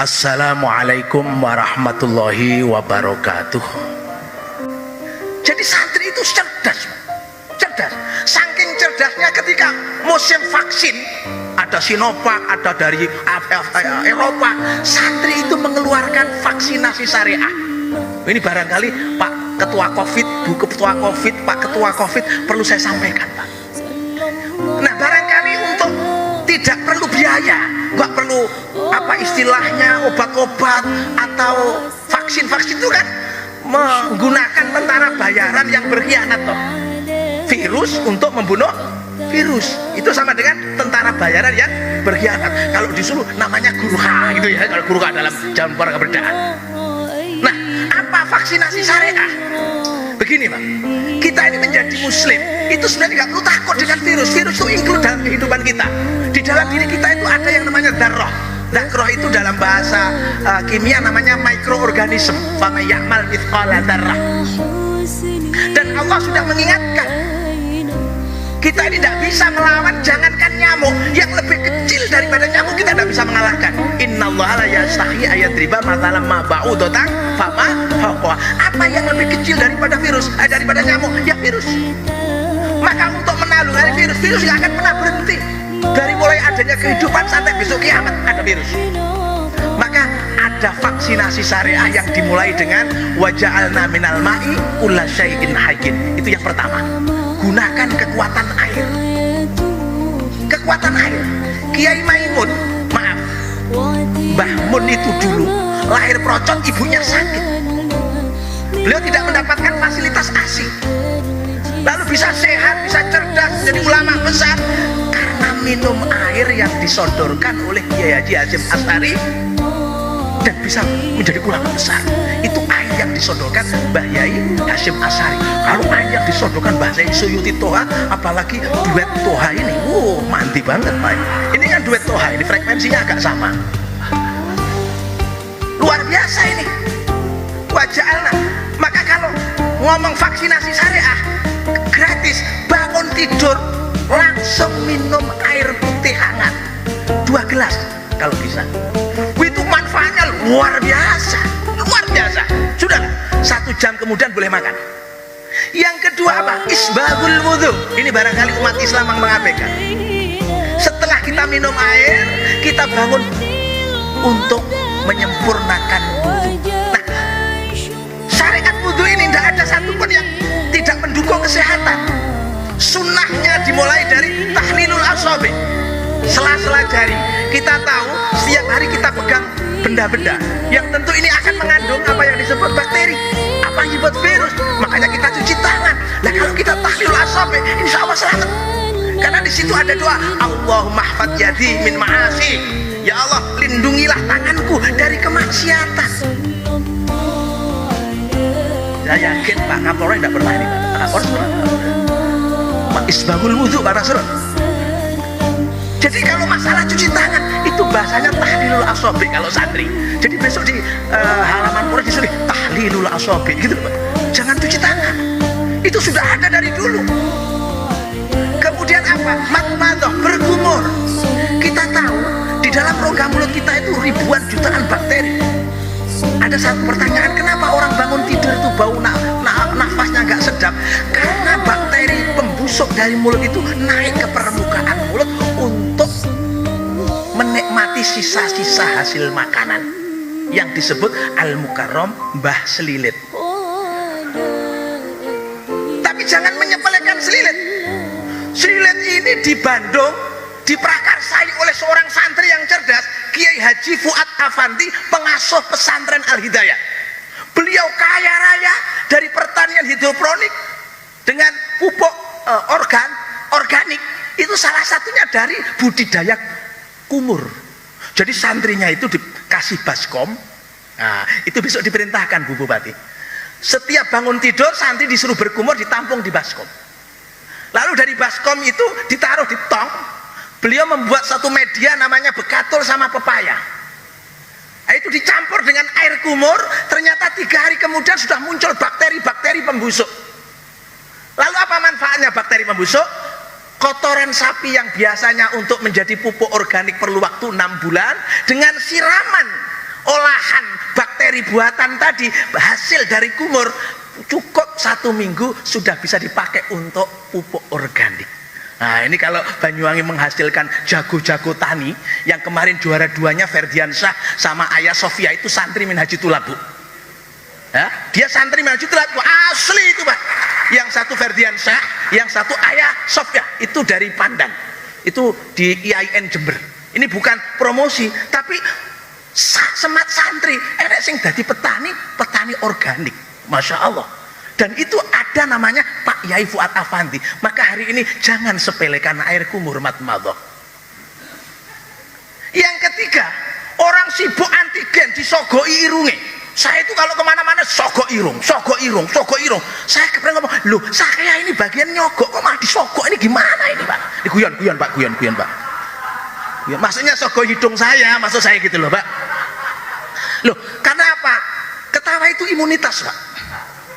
Assalamualaikum warahmatullahi wabarakatuh. Jadi santri itu cerdas. Saking cerdasnya ketika musim vaksin, ada Sinovac, ada dari Eropa, santri itu mengeluarkan vaksinasi syariah. Ini barangkali Pak Ketua Covid, Bu Ketua Covid, Pak Ketua Covid perlu saya sampaikan, Pak. Nah, barangkali untuk tidak perlu biaya, nggak perlu apa istilahnya obat-obat atau vaksin itu kan menggunakan tentara bayaran yang berkhianat toh. Virus untuk membunuh virus itu sama dengan tentara bayaran yang berkhianat. Kalau disuruh namanya gurkha gitu ya, kalau gurkha dalam zaman para kemerdekaan. Nah, apa vaksinasi syariah? Begini, Pak, kita ini menjadi muslim itu sebenarnya nggak perlu takut dengan virus. Virus itu include dalam kehidupan kita. Di dalam diri kita itu ada yang namanya darah. Darah itu dalam bahasa kimia namanya mikroorganisme. Fama ya'mal mithqala darah. Dan Allah sudah mengingatkan kita ini tidak bisa melawan, jangankan nyamuk yang lebih kecil daripada nyamuk kita tidak bisa mengalahkan. Innallaha la yastahi ayadriba mathalan ma ba'udatan fama fawqaha. Apa yang lebih kecil daripada virus, daripada nyamuk? Ya virus. Maka untuk menaklukkan virus nggak akan pernah berhenti. Dari mulai adanya kehidupan sampai besok kiamat ada virus. Maka ada vaksinasi syariah yang dimulai dengan waja'alna minal ma'i kulla syai'in hayyin. Itu yang pertama. Gunakan kekuatan air. Kekuatan air. Kiai Maimun, maaf, Mbah Mun itu dulu lahir procot, ibunya sakit. Beliau tidak mendapatkan fasilitas ASI. Lalu bisa sehat, bisa cerdas, jadi ulama besar karena minum air yang disodorkan oleh Kiai Haji Hasyim Asy'ari dan bisa menjadi ulama besar. Itu air yang disodorkan Mbah Yai Hasyim Asy'ari. Kalau air yang disodorkan Mbah Yai Suyuti Toha, apalagi duet Toha ini, mandi banget, Pak. Ini kan duet Toha, ini frekuensinya agak sama. Luar biasa ini. Waja'alna. Maka kalau ngomong vaksinasi syariah gratis, bangun tidur langsung minum air putih hangat 2 gelas kalau bisa. Itu manfaatnya luar biasa. Sudah 1 jam kemudian boleh makan. Yang kedua apa? Isbahul wudhu. Ini barangkali umat Islam yang mengabaikan. Setelah kita minum air, kita bangun untuk menyempurnakan wudhu. Nah, syariat wudhu ini tidak ada satupun yang tidak mendukung kesehatan. Sunnahnya dimulai dari tahlilul asabi, sela-sela jari. Kita tahu setiap hari kita pegang benda-benda yang tentu ini akan mengandung apa yang disebut bakteri, apa yang disebut virus. Makanya kita cuci tangan. Nah, kalau kita tahlilul asabi, insya Allah selamat. Karena di situ ada doa, Allahumma hfadz yadi min ma'asi. Ya Allah, lindungilah tanganku dari kemaksiatan. Saya yakin Pak Kapolri tidak pernah ini, Pak Kapolri pernah. Isbahul wudhu Pak Nasrul. Jadi kalau masalah cuci tangan itu bahasanya tahlilul asabi kalau santri. Jadi besok di halaman Polres disuruh tahlilul asabi gitu, Pak. Jangan cuci tangan. Itu sudah ada dari dulu. Kemudian apa? Madmadah, berkumur. Kita tahu di dalam rongga mulut kita itu ribuan jutaan bakteri. Ada satu pertanyaan, kenapa orang bangun tidur itu bau nafasnya nggak sedap? Karena bakteri pembusuk dari mulut itu naik ke permukaan mulut untuk menikmati sisa-sisa hasil makanan yang disebut al-mukarram, mbah selilit. Tapi jangan menyepelekan selilit. Selilit ini di Bandung diprakarsai oleh seorang santri yang cerdas, Kiai Haji Fuad Afandi, pengasuh pesantren Al-Hidayah. Beliau kaya raya dari pertanian hidroponik dengan pupuk organik. Itu salah satunya dari budidaya kumur. Jadi santrinya itu dikasih baskom. Nah, itu besok diperintahkan Bu Bupati. Setiap bangun tidur santri disuruh berkumur, ditampung di baskom. Lalu dari baskom itu ditaruh di tong. Beliau membuat satu media namanya bekatul sama pepaya. Nah, itu dicampur dengan air kumur. Ternyata 3 hari kemudian sudah muncul bakteri-bakteri pembusuk. Lalu apa manfaatnya bakteri pembusuk? Kotoran sapi yang biasanya untuk menjadi pupuk organik perlu waktu 6 bulan, dengan siraman olahan bakteri buatan tadi, hasil dari kumur, cukup 1 minggu sudah bisa dipakai untuk pupuk organik. Nah ini kalau Banyuwangi menghasilkan jago-jago tani, yang kemarin juara 2-nya Ferdiansyah sama Ayah Sofia itu santri Minhaji Tulabu. Ya, dia santri Minhaji Tulabu asli itu Pak. Yang satu Ferdiansyah, yang satu Ayah Sofia itu dari Pandan, itu di IAIN Jember. Ini bukan promosi, tapi semat santri enek sing dadi petani organik, masya Allah. Dan itu ada namanya Pak Yai Fuad Afandi. Maka hari ini jangan sepelekan air kumur matmadhah. Yang ketiga, orang sibuk antigen disogoi irunge. Saya itu kalau kemana-mana sogok irung. Saya pernah ngomong, loh saya ini bagian nyogok kok malah disogok, ini gimana ini Pak? Ini guyon Pak. Ya, maksudnya sogok hidung saya, maksud saya gitu loh Pak. Loh, karena apa? Ketawa itu imunitas Pak.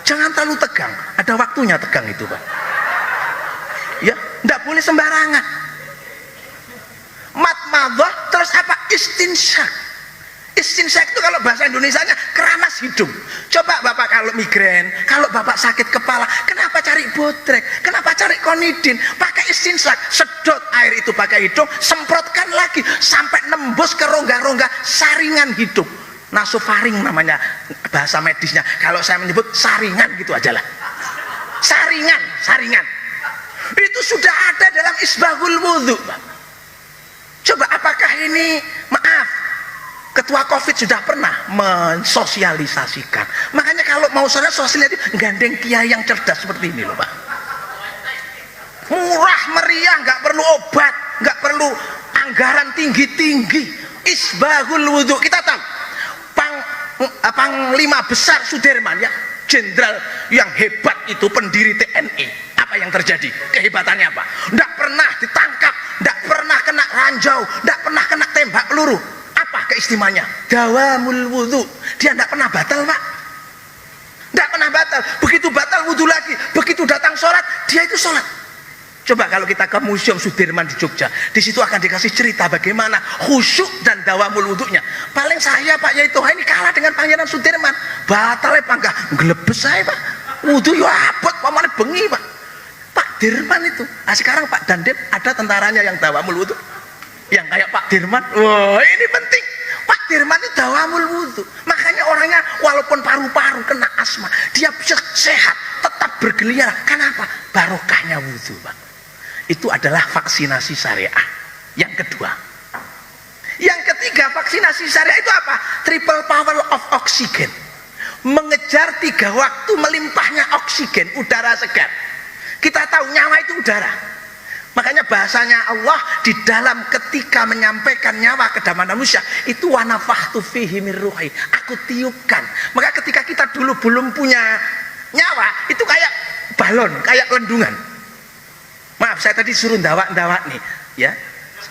Jangan terlalu tegang, ada waktunya tegang itu Pak. Ya, enggak boleh sembarangan. Matmadhah terus apa? Istinsyak. Istinsyak itu kalau bahasa Indonesianya keramas hidung. Coba Bapak kalau migrain, kalau Bapak sakit kepala, kenapa cari botrek? Kenapa cari konidin? Pakai istinsyak, sedot air itu pakai hidung, semprotkan lagi sampai nembus ke rongga-rongga saringan hidung. Nasofaring namanya bahasa medisnya. Kalau saya menyebut saringan gitu aja lah. Saringan. Itu sudah ada dalam Isbahul Wudhu, Pak. Coba apakah ini, maaf, Ketua Covid sudah pernah mensosialisasikan. Makanya kalau mau sholat sosialisasi gandeng kiai yang cerdas seperti ini loh Pak. Murah meriah, nggak perlu obat, nggak perlu anggaran tinggi-tinggi. Isbahul Wudhu, kita tahu Panglima Besar Sudirman ya, jenderal yang hebat itu, pendiri TNI. Apa yang terjadi? Kehebatannya apa? Nggak pernah ditangkap, nggak pernah kena ranjau, nggak pernah kena tembak peluru. Apa keistimewaannya? Dawamul wudhu. Dia tidak pernah batal Pak. Tidak pernah batal. Begitu batal wudhu lagi, begitu datang sholat, dia itu sholat. Coba kalau kita ke Museum Sudirman di Jogja, di situ akan dikasih cerita bagaimana khusyuk dan dawamul wudhunya. Paling saya Pak Yai Toha ini kalah dengan Pangeran Sudirman. Batal Pak, enggak gelebes saya Pak. Wudhu ya abot, pamane bengi Pak. Pak Dirman itu. Nah, sekarang Pak Dandim ada tentaranya yang dawamul wudhu. Yang kayak Pak Dirman, wah ini penting. Pak Dirman itu dawamul wudhu. Makanya orangnya walaupun paru-paru kena asma, dia bisa sehat, tetap bergeliat. Kenapa? Barokahnya wudhu Pak. Itu adalah vaksinasi syariah. Yang kedua. Yang ketiga, vaksinasi syariah itu apa? Triple power of oxygen. Mengejar 3 waktu melimpahnya oksigen, udara segar. Kita tahu nyawa itu udara. Makanya bahasanya Allah di dalam ketika menyampaikan nyawa ke dalam manusia itu wa nafakhtu fihi min ruhi, aku tiupkan. Maka ketika kita dulu belum punya nyawa itu kayak balon, kayak lendungan. Maaf saya tadi suruh ndawak nih ya.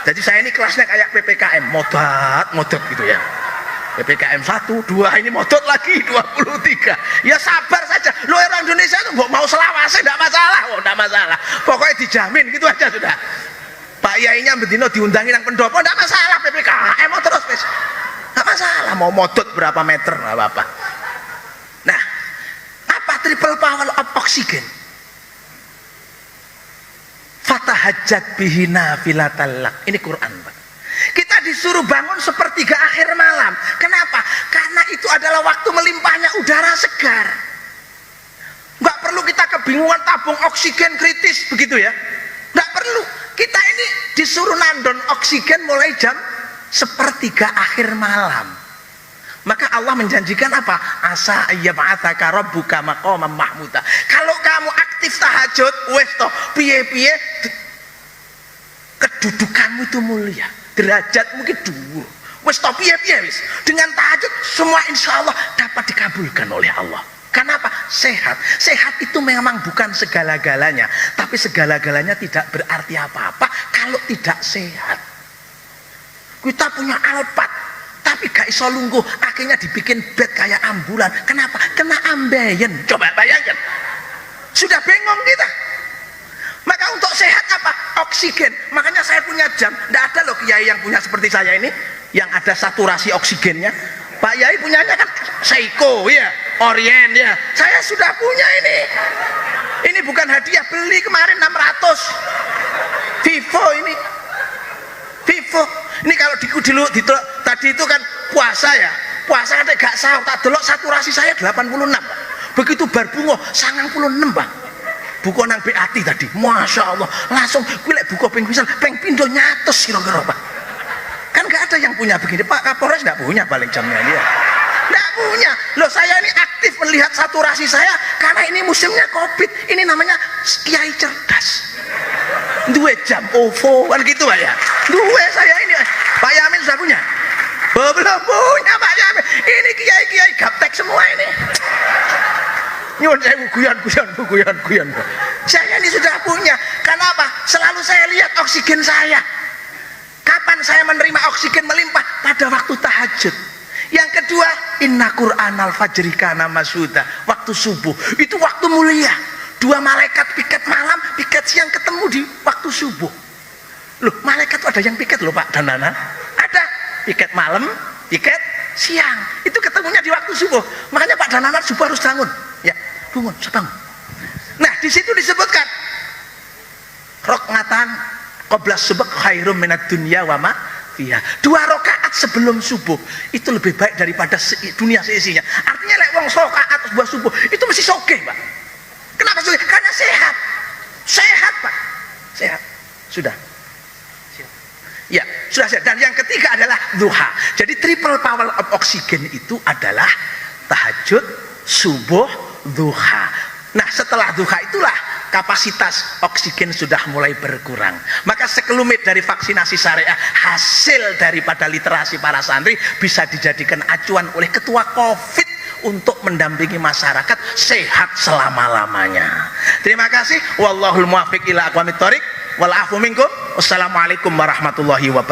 Jadi saya ini kelasnya kayak PPKM, modot gitu ya. PPKM 1, 2, ini modot lagi 23. Ya sabar saja. Lo orang Indonesia itu mau selawase enggak masalah, enggak masalah. Pokoknya dijamin gitu aja sudah. Pak Yainya bendino diundangi nang pendopo enggak masalah, PPKM mau terus wis. Enggak masalah mau modot berapa meter enggak apa-apa. Nah, apa triple power of oxygen? Fatahajjat bihi nafilatal lak. Ini Quran Pak. Kita disuruh bangun sepertiga akhir malam. Kenapa? Karena itu adalah waktu melimpahnya udara segar. Nggak perlu kita kebingungan tabung oksigen kritis begitu ya. Nggak perlu. Kita ini disuruh nandon oksigen mulai jam sepertiga akhir malam. Maka Allah menjanjikan apa? Asa ayyab'atsaka rabbuka maqaman mahmuda. Kalau kamu aktif tahajud, wes toh piye-piye kedudukanmu itu mulia, derajatmu itu dhuwur. Wes toh piye-piye wis. Dengan tahajud semua insyaallah dapat dikabulkan oleh Allah. Kenapa? Sehat. Sehat itu memang bukan segala-galanya, tapi segala-galanya tidak berarti apa-apa kalau tidak sehat. Kita punya Alphard, tapi gak iso lungguh, akhirnya dibikin bed kayak ambulan. Kenapa? Kena ambeien. Coba bayangkan, sudah bingung kita. Maka untuk sehat apa? Oksigen. Makanya saya punya jam. Tidak ada loh kiai yang punya seperti saya ini, yang ada saturasi oksigennya. Pak Yai punyanya kan Seiko ya, Orient ya. Saya sudah punya ini. Ini bukan hadiah, beli kemarin 600. Vivo ini. Vivo. Ini kalau dulu tadi itu kan puasa ya. Puasa kan gak sahur, tak delok saturasi saya 86. Begitu bar bungo 96, Bang. Buka nang BAT tadi. Masya Allah, langsung kuwi lek buka ping pisan, ping pindho nyates kira-kira, Pak. Kan gak ada yang punya begini. Pak Kapolres gak punya paling jamnya dia. Gak punya. Loh, saya ini aktif melihat saturasi saya karena ini musimnya Covid. Ini namanya kiai cerdas. Dua jam OVO kan gitu, Pak ya. Dua saya ini. Pak Yamin sudah punya? Belum punya, Pak Yamin. Ini kiai-kiai gaptek semua ini. Nyuwun saya guyon. Saya ini sudah punya. Kenapa? Selalu saya lihat oksigen saya. Kapan saya menerima oksigen melimpah? Pada waktu tahajud. Yang kedua, inna Qur'anal fajri kana masuda. Waktu subuh. Itu waktu mulia. Dua malaikat piket malam, piket siang ketemu di waktu subuh. Loh, malaikat itu ada yang piket loh, Pak dan Nana. Ada piket malam, piket siang. Itu ketemunya di waktu subuh. Makanya Pak dan Nana subuh harus bangun. Ya, bangun, bangun. Nah, di situ disebutkan rokatan qobla subuh khairum minad dunya wa ma fiha. 2 rakaat sebelum subuh itu lebih baik daripada dunia seisinya. Artinya lek wong rakaat sebuah subuh itu mesti sogeh, Pak. Kenapa sogeh? Karena sehat. Sehat, Pak. Sehat. Sudah. Ya, sudah sehat. Dan yang ketiga adalah duha. Jadi triple power of oksigen itu adalah tahajud, subuh, duha. Nah, setelah duha itulah kapasitas oksigen sudah mulai berkurang. Maka sekelumit dari vaksinasi syariah, hasil daripada literasi para santri bisa dijadikan acuan oleh ketua Covid untuk mendampingi masyarakat sehat selama-lamanya. Terima kasih. Wallahul muwaffiq ila aqwamit thoriq wal afu minkum. Wassalamualaikum warahmatullahi wabarakatuh.